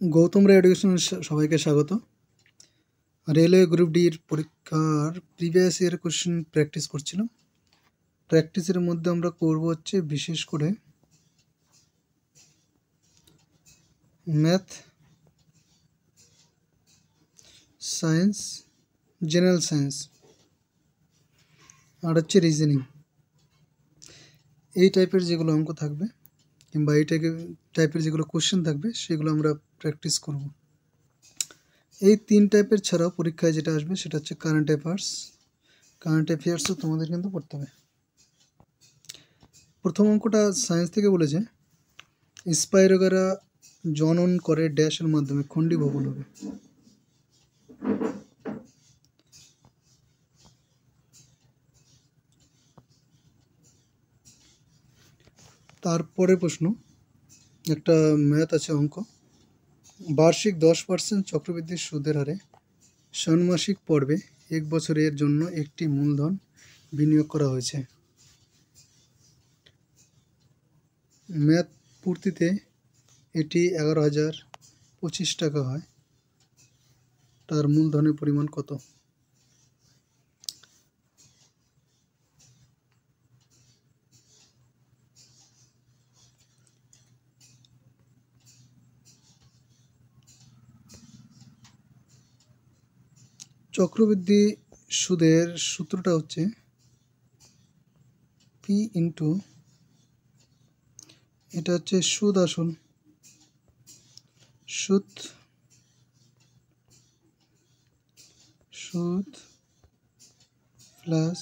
গৌতম রায় এডুকেশনের সবাইকে স্বাগত। রেলওয়ে গ্রুপ ডির পরীক্ষার প্রিভিয়াস ইয়ার কোশ্চেন প্র্যাকটিস করছিলাম। প্র্যাকটিসের মধ্যে আমরা করব হচ্ছে বিশেষ করে ম্যাথ, সায়েন্স, জেনারেল সায়েন্স আর হচ্ছে রিজনিং। এই টাইপের যেগুলো অঙ্ক থাকবে কিংবা এই টাইপের যেগুলো কোশ্চেন থাকবে সেগুলো আমরা প্র্যাকটিস করব। এই তিন টাইপের ছাড়াও পরীক্ষায় যেটা আসবে সেটা হচ্ছে কারেন্ট অ্যাফেয়ার্স। কারেন্ট অ্যাফেয়ার্সও তোমাদের কিন্তু পড়তে হবে। প্রথম অঙ্কটা সায়েন্স থেকে বলেছে স্পাইরোগারা জনন করে ড্যাশের মাধ্যমে খণ্ডী ভবন হবে। তারপরে প্রশ্ন একটা ম্যাথ আছে অঙ্ক, বার্ষিক 10% চক্রবৃদ্ধি সুদের হারে ষান্মাসিক পর্বে 1 বছরের জন্য একটি মূলধন বিনিয়োগ করা হয়েছে। ম্যাথ পূর্তিতে এটি 11,025 টাকা হয়। তার মূলধনের পরিমাণ কত? চক্রবৃদ্ধি সুদের সূত্রটা হচ্ছে পি ইন্টু, এটা হচ্ছে সুদ আসল, সুদ প্লাস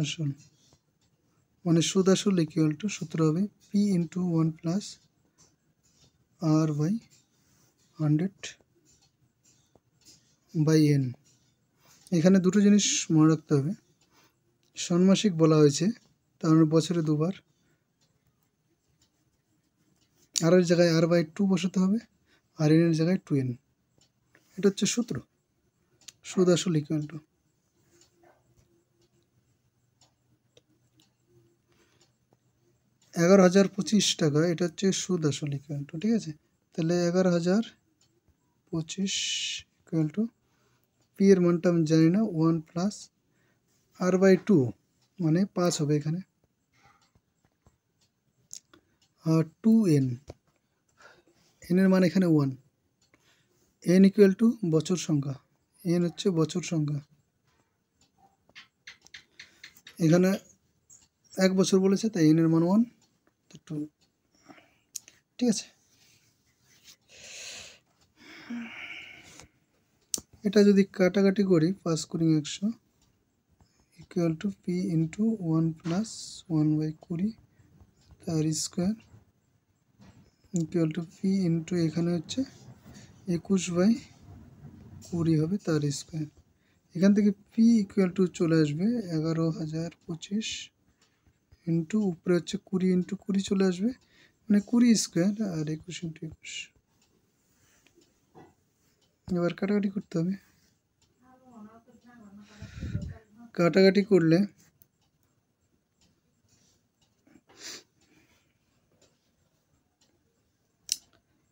আসল, মানে সুদ আসল ইকুয়াল টু সূত্র হবে P into 1 plus r by 100 by n. এখানে দুটো জিনিস মনে রাখতে হবে, ষান্মাসিক বলা হয়েছে তার মানে বছরে দুবার, আর এর জায়গায় আর বাই 2 বসাতে হবে, আর এন এর জায়গায় 2n। এটা হচ্ছে সূত্র, সুদ আসল ইকুয়াল টু 11,025 টাকা। এটা হচ্ছে সুদ আসল ইকুয়াল টু, ঠিক আছে? তাহলে 11,025 ইকুয়াল টু পি এর মানটা আমি জানি না, 1 প্লাস আর বাই 2 মানে 5 হবে এখানে, আর 2n, এন এর মান এখানে 1, এন ইকুয়াল টু বছর সংখ্যা, এন হচ্ছে বছর সংখ্যা, এখানে 1 বছর বলেছে তাই এন এর মান 1, 2, ঠিক আছে? এটা যদি কাটাকাটি করি 5 কুড়ি 100 equal to P into 1 plus 1 by 20 তার square equal to P into এখানে হচ্ছে 21 বাই 20 হবে তার স্কোয়ার। এখান থেকে পি ইকুয়াল টু চলে আসবে 11,025 ইন্টু উপরে হচ্ছে 20 ইন্টু 20 চলে আসবে, মানে 20 স্কোয়ার আর 21 ইন্টু 21। এবার কাটাকাটি করতে হবে, কাটাকাটি করলে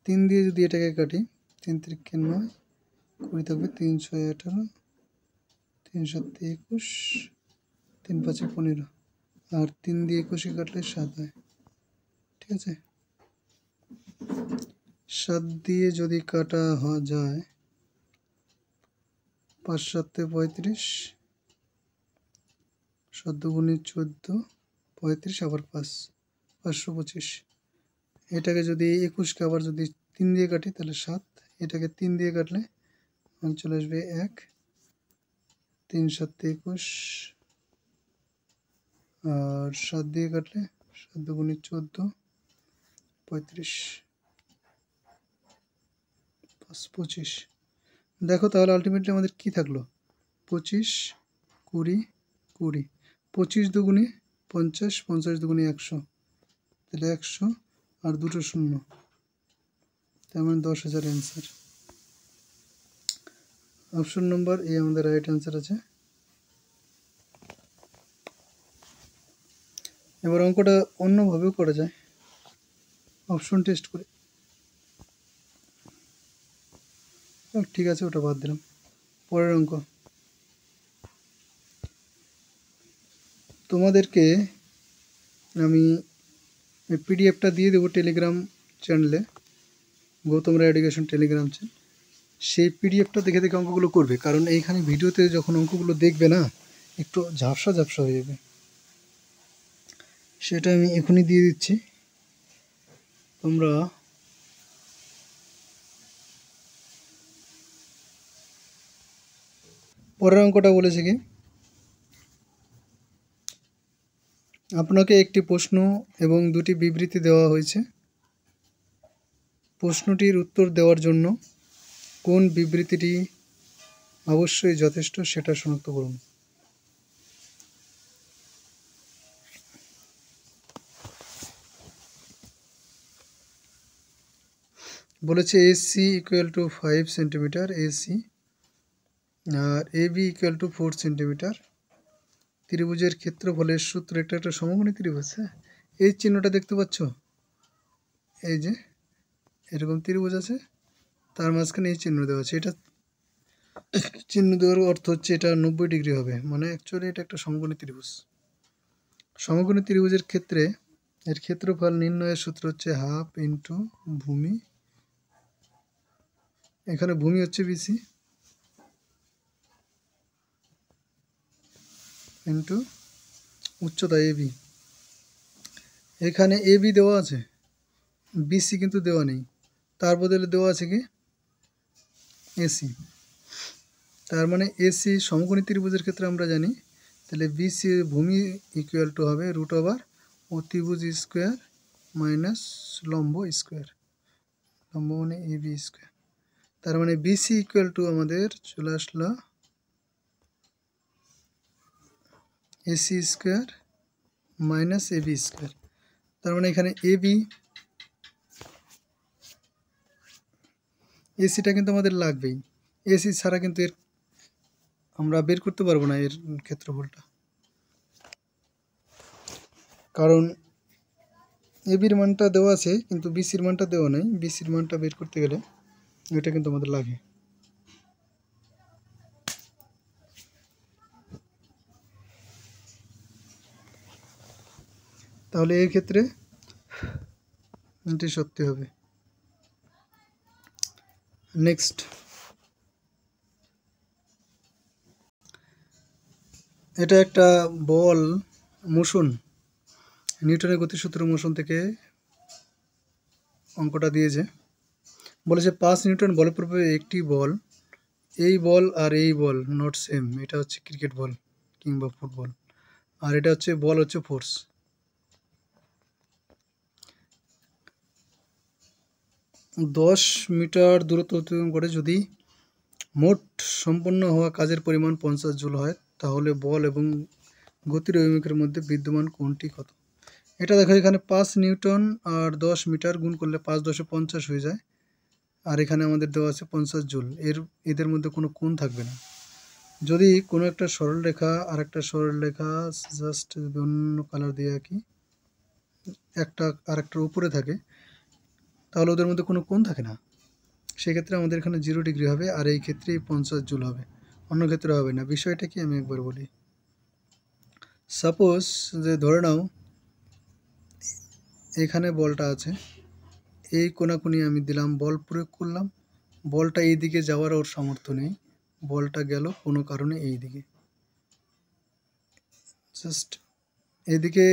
3 দিয়ে যদি এটাকে কাটি 3 3 9, 20 থাকবে 3 6 18, 3 7 21, 3 5 15, আর 3 দিয়ে 21 কাটলে 7 হয়, ঠিক আছে? 7 দিয়ে যদি কাটা যায় 5 7 35, 7 দুগুণে 14, 35 আবার 5, 525। এটাকে যদি 21কে আবার যদি 3 দিয়ে কাটি তাহলে 7, এটাকে 3 দিয়ে কাটলে চলে আসবে 1, 3 7 21, আর 7 দিয়ে কাটলে 7 দুগুণে 14, 35, 5 25। দেখো তাহলে আলটিমেটলি আমাদের কি থাকলো, 25 20 20, 25 দুগুণে 50, 50 দুগুণে 100, তাহলে 100 আর দুটো শূন্য, তার মানে 10,000 অ্যান্সার। অপশন নম্বর এ আমাদের রাইট অ্যান্সার আছে। এবার অঙ্কটা অন্যভাবেও করা যায়। অপশন টেস্ট করে, ঠিক আছে ওটা বাদ দিলাম। পরের অঙ্ক, তোমাদেরকে আমি পিডিএফটা দিয়ে দেবো টেলিগ্রাম চ্যানেলে, গৌতম রায় এডুকেশন টেলিগ্রাম চ্যানেল। সেই পিডিএফটা দেখে দেখে অঙ্কগুলো করবে, কারণ এইখানে ভিডিওতে যখন অঙ্কগুলো দেখবে না একটু ঝাপসা ঝাপসা হয়ে যাবে। সেটা আমি এখনই দিয়ে দিচ্ছি, তোমরা পরের অঙ্কটা বলেছে কি, আপনাকে একটি প্রশ্ন এবং দুটি বিবৃতি দেওয়া হয়েছে। প্রশ্নটির উত্তর দেওয়ার জন্য কোন বিবৃতিটি অবশ্যই যথেষ্ট সেটা শনাক্ত করুন। বলেছে AC = 5 সেন্টিমিটার AC আর AB = 4 সেন্টিমিটার। ত্রিভুজের ক্ষেত্রফলের সূত্র, এটা একটা সমকোণী ত্রিভুজ। হ্যাঁ, এই চিহ্নটা দেখতে পাচ্ছ, এই যে এরকম ত্রিভুজ আছে, তার মাঝখানে এই চিহ্ন দেওয়া আছে। এটা চিহ্ন দেওয়ার অর্থ হচ্ছে এটা 90 ডিগ্রি হবে, মানে অ্যাকচুয়ালি এটা একটা সমকোণী ত্রিভুজ। সমকোণী ত্রিভুজের ক্ষেত্রে এর ক্ষেত্রফল নির্ণয়ের সূত্র হচ্ছে হাফ ইন্টু ভূমি, এখানে ভূমি হচ্ছে BC, ইন্টু উচ্চতা AB। এখানে AB দেওয়া আছে, BC কিন্তু দেওয়া নেই, তার বদলে দেওয়া আছে কি AC। তার মানে AC সমকোণী ত্রিভুজের ক্ষেত্রে আমরা জানি, তাহলে BC ভূমি = হবে √, অতিভুজ স্কোয়ার মাইনাস লম্ব স্কোয়ার, লম্ব মানে AB স্কোয়ার। তার মানে BC = আমাদের চলে আসলো AC square minus AB square. তার মানে এখানে ACটা কিন্তু আমাদের লাগবেই, AC ছাড়া কিন্তু এর আমরা বের করতে পারবো না এর ক্ষেত্রফলটা, কারণ ABর মানটা দেওয়া আছে কিন্তু BCর মানটা দেওয়া নেই। BCর মানটা বের করতে গেলে এটা কিন্তু আমাদের লাগে। তাহলে এই ক্ষেত্রে এটি সত্যি হবে। নেক্সট, এটা একটা বল মোশন, নিউটনের গতিসূত্র মোশন থেকে অঙ্কটা দিয়েছে। বলেছে 5 নিউটন বলের প্রভাবে একটি বল, এই বল আর এই বল নট সেম, এটা হচ্ছে ক্রিকেট বল কিংবা ফুটবল, আর এটা হচ্ছে বল হচ্ছে ফোর্স। 10 মিটার দূরত্ব অতিক্রম করে যদি মোট সম্পন্ন হওয়া কাজের পরিমাণ 50 জুল হয়, তাহলে বল এবং গতির অভিমুখের মধ্যে বিদ্যমান কোণটি কত? এটা দেখো, এখানে 5 নিউটন আর 10 মিটার গুণ করলে 5 × 10 = 50 হয়ে যায়, আর এখানে আমাদের দেওয়া আছে 50 জুল। এদের মধ্যে কোনো কোণ থাকবে না। যদি কোনো একটা সরলরেখা আর একটা সরলরেখা জাস্ট অন্য কালার দিয়ে আঁকি, একটা আর একটার উপরে থাকে, তাহলে ওদের মধ্যে কোনো কোণ থাকে না। সেক্ষেত্রে আমাদের এখানে 0 ডিগ্রি হবে, আর এই ক্ষেত্রেই 50 জুল হবে, অন্য ক্ষেত্রে হবে না। বিষয়টা কি আমি একবার বলি। সাপোজ যে ধরে নাও এখানে বলটা আছে, এই কোনাকুনি আমি দিলাম, বল প্রয়োগ করলাম, বলটা এই দিকে যাওয়ার ওর সামর্থ্য নেই, বলটা গেল কোনো কারণে এই দিকে, জাস্ট এদিকে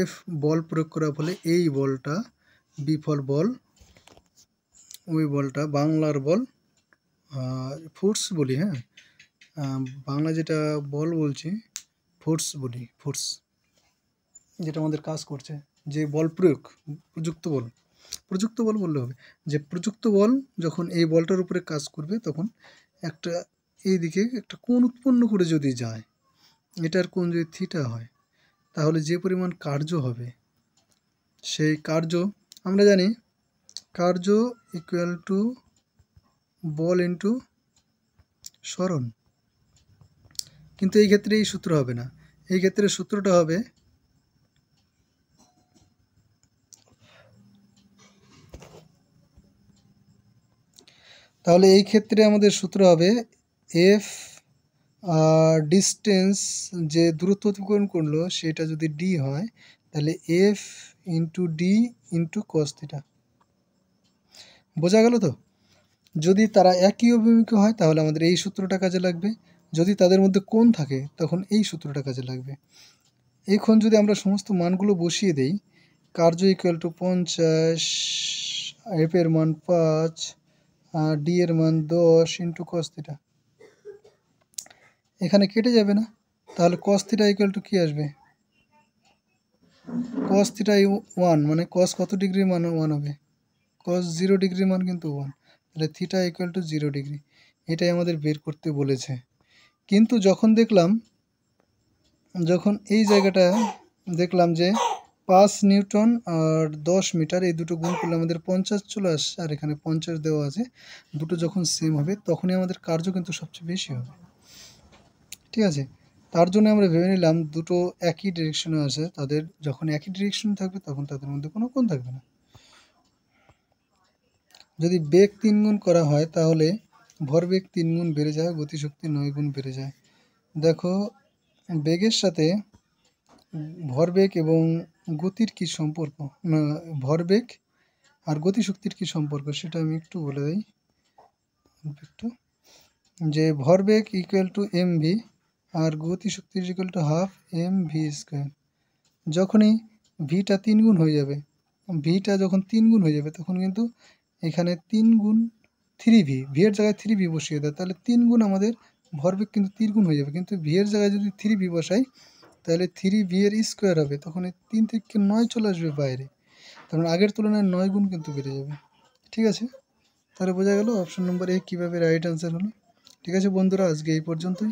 F বল প্রয়োগ করার ফলে এই বলটা বিফল বল, ওই বলটা বাংলার বল ফোর্স বলি, হ্যাঁ বাংলা যেটা বল বলছি ফোর্স বলি, ফোর্স যেটা আমাদের কাজ করছে, যে বল প্রয়োগ, প্রযুক্ত বল বললে হবে, যে প্রযুক্ত বল যখন এই বলটার উপরে কাজ করবে তখন একটা এই দিকে একটা কোণ উৎপন্ন করে যদি যায়, এটার কোণ যদি থিটা হয়, তাহলে যে পরিমাণ কার্য হবে, সেই কার্য আমরা জানি কার্য = বল ইন্টু সরণ। কিন্তু এই ক্ষেত্রে এই সূত্র হবে না, এই ক্ষেত্রে সূত্রটা হবে তাহলে এই ক্ষেত্রে আমাদের সূত্র হবে এফ ডিস্টেন্স যে দূরত্ব অতিক্রম করলো সেটা যদি ডি হয় তাহলে F into D into cos theta. বোঝা গেল তো? যদি তারা একই অভিমুখী হয় তাহলে আমাদের এই সূত্রটা কাজে লাগবে, যদি তাদের মধ্যে কোণ থাকে তখন এই সূত্রটা কাজে লাগবে। এখন যদি আমরা সমস্ত মানগুলো বসিয়ে দেই, কার্য ইকুয়াল টু 50, এফ এর মান 5 আর ডি এর মান 10 ইন্টু কস থিটা, এখানে কেটে যাবে না? তাহলে কস থিটা ইকুয়াল টু কী আসবে? কস থিটা 1, মানে কস কত ডিগ্রির মান 1 হবে? কস 0 ডিগ্রির মান কিন্তু 1, তাহলে থিটা ইকুয়াল টু 0 ডিগ্রি। এটাই আমাদের বের করতে বলেছে। কিন্তু যখন এই জায়গাটা দেখলাম যে 5 নিউটন আর 10 মিটার এই দুটো গুণ করলে আমাদের 50 চলে আসছে, আর এখানে 50 দেওয়া আছে, দুটো যখন সেম হবে তখনই আমাদের কার্য কিন্তু সবচেয়ে বেশি হবে। ঠিক আছে, তার জন্য আমরা ভেবে নিলাম দুটো একই ডিরেকশনে আছে, তাদের যখন একই ডিরেকশন থাকবে তখন তাদের মধ্যে কোনো কোণ থাকবে না। যদি বেগ 3 গুণ করা হয় তাহলে ভরবেগ 3 গুণ বেড়ে যায়, গতিশক্তি 9 গুণ বেড়ে যায়। দেখো বেগের সাথে ভরবেগ এবং গতির কি সম্পর্ক, না ভরবেগ আর গতিশক্তির কি সম্পর্ক সেটা আমি একটু বলে দিই। একটু যে ভরবেগ ইকুয়াল টু mv আর গতিশক্তি equal to half mv square. যখনই ভিটা 3 গুণ হয়ে যাবে, ভিটা যখন 3 গুণ হয়ে যাবে তখন কিন্তু এখানে 3 গুণ 3v, ভি এর জায়গায় 3v বসিয়ে দেয়, তাহলে 3 গুণ আমাদের ভরবেগ কিন্তু 3 গুণ হয়ে যাবে, কিন্তু ভি এর জায়গায় যদি 3v বসাই তাহলে 3v এর স্কোয়ার হবে, তখন এই 3 থেকে 9 চলে আসবে বাইরে, তখন আগের তুলনায় 9 গুণ কিন্তু বেড়ে যাবে। ঠিক আছে, তাহলে বোঝা গেল অপশন নম্বর এ কীভাবে রাইট অ্যান্সার হলো। ঠিক আছে বন্ধুরা, আজকে এই পর্যন্তই।